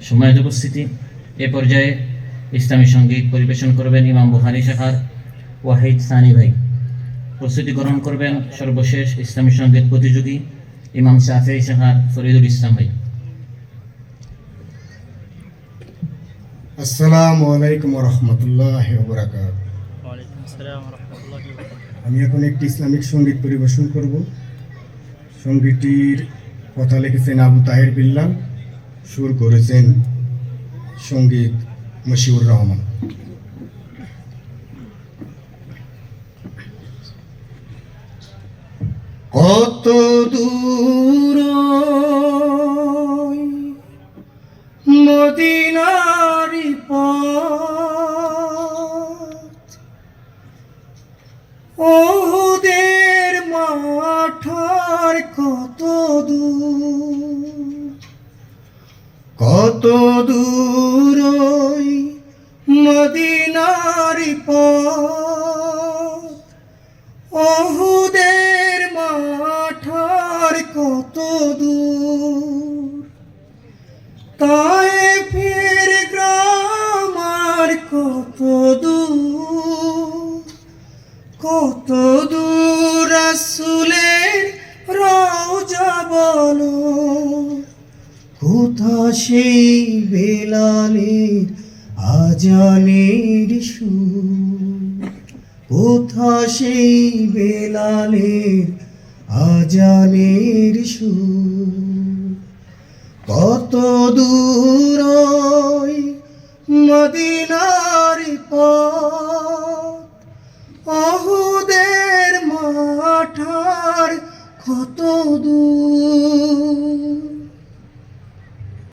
সম্মানিত উপস্থিতি, এ পর্যায়ে ইসলামী সঙ্গীত পরিবেশন করবেন ইমাম বুখারী শাখার ওয়াহিদ সানি ভাই। প্রস্তুতি গ্রহণ করবেন সর্বশেষ ইসলামী সঙ্গীত প্রতিযোগী ইমাম শাফিঈ শাখার ফরিদুল ইসলাম ভাই। আসসালামু আলাইকুম ওয়া রাহমাতুল্লাহি ওয়া বারাকাতুহু। ওয়ালাইকুম আসসালাম ওয়া রাহমাতুল্লাহি ওয়া বারাকাতুহু। আমি এখন একটি ইসলামিক সঙ্গীত পরিবেশন করব। সঙ্গীতটির কথা লিখেছেন আবু তাহের বিল্লাল, সুর করেছেন সঙ্গীত মশিউর রহমান। কত দূর মদিনারি পথ, ওদের মাঠার কত দূর, কত দূর মদিনারি পথ, ওদের মাঠার কত দূর, তায়েফের গ্রাম আর কত দূর, কত দূর রাসূলের রওজা বলো, কোথা সেই বেলালের আজানের সুর, কোথা সেই বেলালের আজানের সুর, কত দূর